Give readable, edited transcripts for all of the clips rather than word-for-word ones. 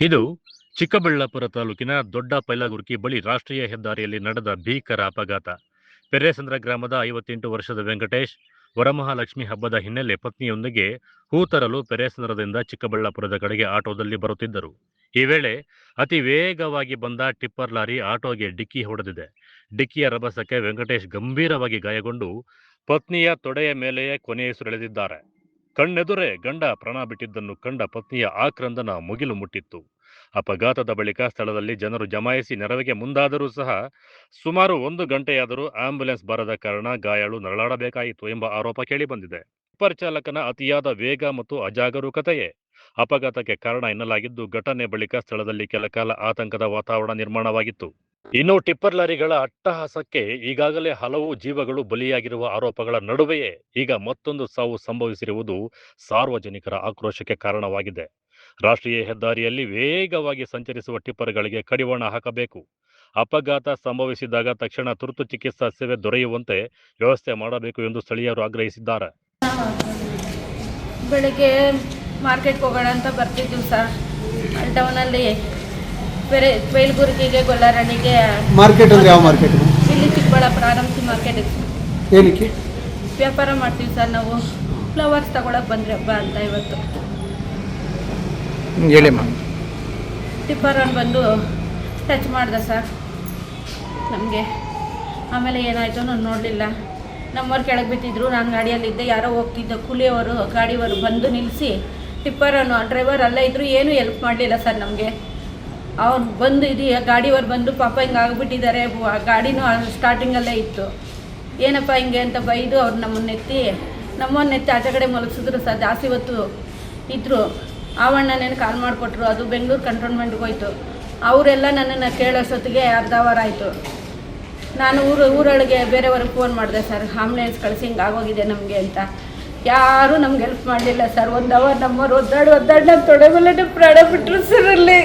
ಇದು ಚಿಕ್ಕಬಳ್ಳಾಪುರ ತಾಲೂಕಿನ ದೊಡ್ಡ ಪೈಲಗುರ್ಕಿ ಬಳಿ ರಾಷ್ಟ್ರೀಯ ಹೆದ್ದಾರಿಯಲ್ಲಿ ನಡೆದ ಭೀಕರ ಅಪಘಾತ. ಪೆರೇಸಂದ್ರ ಗ್ರಾಮದ 58 ವರ್ಷದ ವೆಂಕಟೇಶ್ ವರಮಹಾಲಕ್ಷ್ಮಿ ಹಬ್ಬದ ಹಿನ್ನೆಲೆ ಪತ್ನಿಯೊಂದಿಗೆ ಹೂ ತರಲು ಪೆರೇಸಂದ್ರದಿಂದ ಚಿಕ್ಕಬಳ್ಳಾಪುರದ ಕಡೆಗೆ ಆಟೋದಲ್ಲಿ ಬರುತ್ತಿದ್ದರು. ಈ ವೇಳೆ ಅತಿ ವೇಗವಾಗಿ ಬಂದ ಟಿಪ್ಪರ್ ಲಾರಿ ಆಟೋಗೆ ಡಿಕ್ಕಿ ಹೊಡೆದಿದೆ. ಡಿಕ್ಕಿಯ ರಭಸಕ್ಕೆ ವೆಂಕಟೇಶ್ ಗಂಭೀರವಾಗಿ ಗಾಯಗೊಂಡು ಪತ್ನಿಯ ತೊಡೆಯ ಮೇಲೆಯೇ ಕೊನೆಯುಸಿರೆಳೆದಿದ್ದಾರೆ. ಕಣ್ಣೆದುರೇ ಗಂಡ ಪ್ರಾಣ ಬಿಟ್ಟಿದ್ದನ್ನು ಕಂಡ ಪತ್ನಿಯ ಆಕ್ರಂದನ ಮುಗಿಲು ಮುಟ್ಟಿತ್ತು. ಅಪಘಾತದ ಬಳಿಕ ಸ್ಥಳದಲ್ಲಿ ಜನರು ಜಮಾಯಿಸಿ ನೆರವಿಗೆ ಮುಂದಾದರೂ ಸಹ ಸುಮಾರು 1 ಗಂಟೆಯಾದರೂ ಆಂಬ್ಯುಲೆನ್ಸ್ ಬಾರದ ಕಾರಣ ಗಾಯಾಳು ನರಳಾಡಬೇಕಾಯಿತು ಎಂಬ ಆರೋಪ ಕೇಳಿಬಂದಿದೆ. ಟಿಪ್ಪರ್ ಚಾಲಕನ ಅತಿಯಾದ ವೇಗ ಮತ್ತು ಅಜಾಗರೂಕತೆಯೇ ಅಪಘಾತಕ್ಕೆ ಕಾರಣ ಎನ್ನಲಾಗಿದ್ದು, ಘಟನೆ ಬಳಿಕ ಸ್ಥಳದಲ್ಲಿ ಕೆಲಕಾಲ ಆತಂಕದ ವಾತಾವರಣ ನಿರ್ಮಾಣವಾಗಿತ್ತು. ಇನ್ನು ಟಿಪ್ಪರ್ ಲಾರಿಗಳ ಅಟ್ಟಹಾಸಕ್ಕೆ ಈಗಾಗಲೇ ಹಲವು ಜೀವಗಳು ಬಲಿಯಾಗಿರುವ ಆರೋಪಗಳ ನಡುವೆಯೇ ಈಗ ಮತ್ತೊಂದು ಸಾವು ಸಂಭವಿಸಿರುವುದು ಸಾರ್ವಜನಿಕರ ಆಕ್ರೋಶಕ್ಕೆ ಕಾರಣವಾಗಿದೆ. ರಾಷ್ಟ್ರೀಯ ಹೆದ್ದಾರಿಯಲ್ಲಿ ವೇಗವಾಗಿ ಸಂಚರಿಸುವ ಟಿಪ್ಪರ್ಗಳಿಗೆ ಕಡಿವಾಣ ಹಾಕಬೇಕು. ಅಪಘಾತ ಸಂಭವಿಸಿದಾಗ ತಕ್ಷಣ ತುರ್ತು ಚಿಕಿತ್ಸಾ ಸೇವೆ ದೊರೆಯುವಂತೆ ವ್ಯವಸ್ಥೆ ಮಾಡಬೇಕು ಎಂದು ಸ್ಥಳೀಯರು ಆಗ್ರಹಿಸಿದ್ದಾರೆ. ಬೆಳಿಗ್ಗೆ ಮಾರ್ಕೆಟ್ಗೆ ಹೋಗೋಣ ಅಂತ ಬರ್ತಿದ್ವಿ ಸರ್. ಟೌನಲ್ಲಿ ಬೈಲ್ಗುರ್ಗಿಗೆ ಗೊಲ್ಲರಣಿಗೆ. ಮಾರ್ಕೆಟ್ ಅಂದ್ರೆ ಯಾವ ಮಾರ್ಕೆಟ್? ಇಲ್ಲಿ ಚಿಕ್ಕಬಳ್ಳಾಪುರ ಆರಂಭಿ ಮಾರ್ಕೆಟ್. ಏನಕ್ಕೆ ವ್ಯಾಪಾರ ಮಾಡ್ತೀವಿ ಸರ್ ನಾವು. ಫ್ಲವರ್ಸ್ ತಗೊಳಕ್ಕೆ ಬಂದ್ರಿ ಹಬ್ಬ ಅಂತ ಇವತ್ತು. ಹೇಳಿಮ್ಮ. ಟಿಪ್ಪರನ್ನು ಬಂದು ಟಚ್ ಮಾಡ್ದೆ ಸರ್ ನಮಗೆ. ಆಮೇಲೆ ಏನಾಯಿತು ನಾನು ನೋಡಲಿಲ್ಲ. ನಮ್ಮವ್ರು ಕೆಳಗೆ ಬಿದ್ದಿದ್ರು, ನಾನು ಗಾಡಿಯಲ್ಲಿದ್ದೆ. ಯಾರೋ ಹೋಗ್ತಿದ್ದ ಕೂಲಿಯವರು ಗಾಡಿಯವರು ಬಂದು ನಿಲ್ಲಿಸಿ ಟಿಪ್ಪರನ್ನು ಡ್ರೈವರ್ ಅಲ್ಲೇ ಇದ್ದರು, ಏನೂ ಹೆಲ್ಪ್ ಮಾಡಲಿಲ್ಲ ಸರ್ ನಮಗೆ. ಅವ್ರು ಬಂದು ಗಾಡಿಯವ್ರು ಬಂದು ಪಾಪ ಹಿಂಗೆ ಆಗಿಬಿಟ್ಟಿದ್ದಾರೆ, ಗಾಡಿನೂ ಸ್ಟಾರ್ಟಿಂಗಲ್ಲೇ ಇತ್ತು, ಏನಪ್ಪ ಹಿಂಗೆ ಅಂತ ಬೈದು ಅವ್ರು ನಮ್ಮನ್ನೆತ್ತಿ ಆಚೆ ಕಡೆ ಮಲಗಿಸಿದ್ರು ಸರ್. ಜಾಸ್ತಿ ಹೊತ್ತು ಇದ್ದರು. ಆವಣ್ಣನೇನು ಕಾಲ್ ಮಾಡಿಕೊಟ್ರು. ಅದು ಬೆಂಗಳೂರು ಕಂಟೋನ್ಮೆಂಟ್ಗೆ ಹೋಯ್ತು. ಅವರೆಲ್ಲ ನನ್ನನ್ನು ಕೇಳೋಷ್ಟೊತ್ತಿಗೆ ಅರ್ಧ ಅವರ್ ಆಯಿತು. ನಾನು ಊರೊಳಗೆ ಬೇರೆಯವ್ರಿಗೆ ಫೋನ್ ಮಾಡಿದೆ ಸರ್, ಆಂಬುಲೆನ್ಸ್ ಕಳಿಸಿ ಹಿಂಗೆ ಆಗೋಗಿದೆ ನಮಗೆ ಅಂತ. ಯಾರೂ ನಮ್ಗೆ ಹೆಲ್ಪ್ ಮಾಡಲಿಲ್ಲ ಸರ್. 1 ಅವರ್ ನಮ್ಮವ್ರು ಒದ್ದಾಡಿ ನಮ್ಮ ತೊಡೆ ಮೇಲೆ ಪ್ರಾಣ ಬಿಟ್ಟರು ಸರ್. ಅಲ್ಲಿ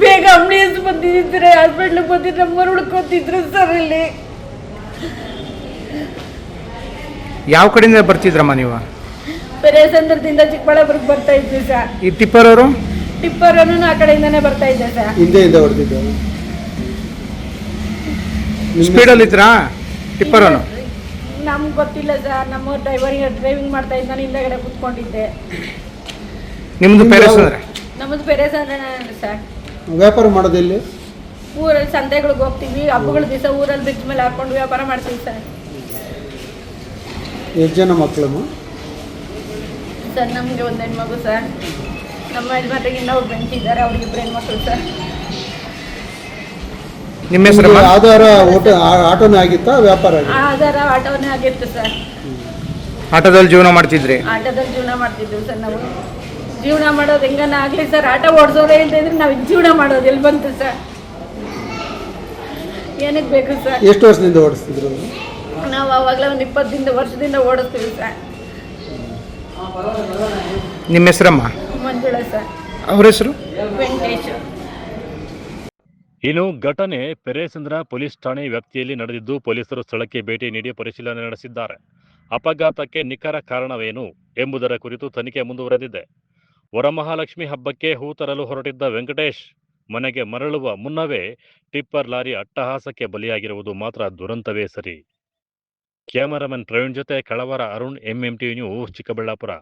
ಬೇಗ ಆಂಬುಲೆನ್ಸ್ ಬಂದಿದ್ದರೆ ಹಾಸ್ಪಿಟ್ಲಿಗೆ ಬಂದಿದ್ದು ನಮ್ಮವ್ರು ಹುಡ್ಕೊತಿದ್ರು ಸರ್. ಇಲ್ಲಿ ಯಾವ ಕಡೆಯಿಂದ ಬರ್ತಿದ್ರಮ್ಮ ನೀವು? ಪೆರೇಸಂದ್ರದಿಂದ ಚಿಕ್ಕಬಳ್ಳಾಪುರಕ್ಕೆ ಬರ್ತಾ ಇದ್ವಿ ಸರ್. ಈ ಟಿಪ್ಪರ್ ಟಿಪ್ಪರನ್ನು ಆ ಕಡೆಯಿಂದನೇ ಬರ್ತಾ ಇದ್ದೆ ಸರ್. ಹಿಂದೆ ಹೊಡೆದಿದ್ದು ಸ್ಪೀಡಲ್ಲಿ ಇದ್ರಾ ಟಿಪ್ಪರ್? ನಮ್ಗೆ ಗೊತ್ತಿಲ್ಲ ಸರ್. ನಮ್ಮ ಡ್ರೈವಿಂಗ್ ಮಾಡ್ತಾ ಇದ್ದ, ನಾನು ಹಿಂದೆಗಡೆ ಕೂತ್ಕೊಂಡಿದ್ದೆ. ನಿಮ್ಮದು ಪೆರೇಸಂದ್ರ? ನಮ್ಮದು ಪೆರೇಸಂದ್ರ ಸರ್. ವ್ಯಾಪಾರ ಮಾಡೋದಿಲ್ಲಿ ಊರಲ್ಲಿ ಸಂತೆಗಳಿಗೆ ಹೋಗ್ತೀವಿ. ಹಬ್ಬಗಳ ದಿವಸ ಊರಲ್ಲಿ ಬ್ರಿಡ್ಜ್ ಮೇಲೆ ಹಾಕೊಂಡು ವ್ಯಾಪಾರ ಮಾಡ್ತೀವಿ ಸರ್. ಎಷ್ಟು ಜನ ಮಕ್ಕಳಮ್ಮ ಸರ್? ನಮಗೆ 1 ಹೆಣ್ಮಗು ಸರ್. ನಮ್ಮ ಯಜಮಾನ್ರಿಗೆ ಇನ್ನೊಬ್ರು ಬೆಂಚಿದ್ದಾರೆ, ಅವ್ರಿಗೆ 2 ಹೆಣ್ಮಕ್ಳು ಸರ್. ನಿಮ್ಮ ಹೆಸರು? ಆಧಾರ ಆಟೋನೇ ಆಗಿತ್ತಾ ವ್ಯಾಪಾರ? ಆಧಾರ ಆಟೋನೇ ಆಗಿತ್ತು ಸರ್. ಆಟೋದಲ್ಲಿ ಜೀವನ ಮಾಡ್ತಿದ್ರಿ? ಆಟೋದಲ್ಲಿ ಜೀವನ ಮಾಡ್ತಿದ್ವಿ ಸರ್. ನಾವು ಜೀವನ ಮಾಡೋದು ಹೆಂಗನ ಆಗಲಿ ಸರ್. ಆಟೋ ಓಡಿಸೋರೇ ಇಲ್ದಿದ್ರೆ ನಾವು ಜೀವನ ಮಾಡೋದು ಎಲ್ಲಿ ಬಂತು ಸರ್? ಏನಕ್ಕೆ ಬೇಕು ಸರ್? ಎಷ್ಟು ವರ್ಷದಿಂದ ಓಡಿಸ್ತಿದ್ರು? ನಾವು ಆವಾಗಲೇ ಒಂದು 20 ವರ್ಷದಿಂದ ಓಡಿಸ್ತೀವಿ ಸರ್. ನಿಮ್ಮ ಹೆಸರಮ್ಮ? ಮಂಜುಳ ಸರ್. ಅವ್ರ ಹೆಸರು? ವೆಂಕಟೇಶ್. ಇನ್ನು ಘಟನೆ ಪೆರೇಸಂದ್ರ ಪೊಲೀಸ್ ಠಾಣೆ ವ್ಯಾಪ್ತಿಯಲ್ಲಿ ನಡೆದಿದ್ದು, ಪೊಲೀಸರು ಸ್ಥಳಕ್ಕೆ ಭೇಟಿ ನೀಡಿ ಪರಿಶೀಲನೆ ನಡೆಸಿದ್ದಾರೆ. ಅಪಘಾತಕ್ಕೆ ನಿಖರ ಕಾರಣವೇನು ಎಂಬುದರ ಕುರಿತು ತನಿಖೆ ಮುಂದುವರೆದಿದೆ. ವರಮಹಾಲಕ್ಷ್ಮಿ ಹಬ್ಬಕ್ಕೆ ಹೂ ತರಲು ಹೊರಟಿದ್ದ ವೆಂಕಟೇಶ್ ಮನೆಗೆ ಮರಳುವ ಮುನ್ನವೇ ಟಿಪ್ಪರ್ ಲಾರಿ ಅಟ್ಟಹಾಸಕ್ಕೆ ಬಲಿಯಾಗಿರುವುದು ಮಾತ್ರ ದುರಂತವೇ ಸರಿ. ಕ್ಯಾಮರಾಮನ್ ಪ್ರವೀಣ್ ಜೊತೆ ಕಳವರ ಅರುಣ್, MMTV ನ್ಯೂಸ್, ಚಿಕ್ಕಬಳ್ಳಾಪುರ.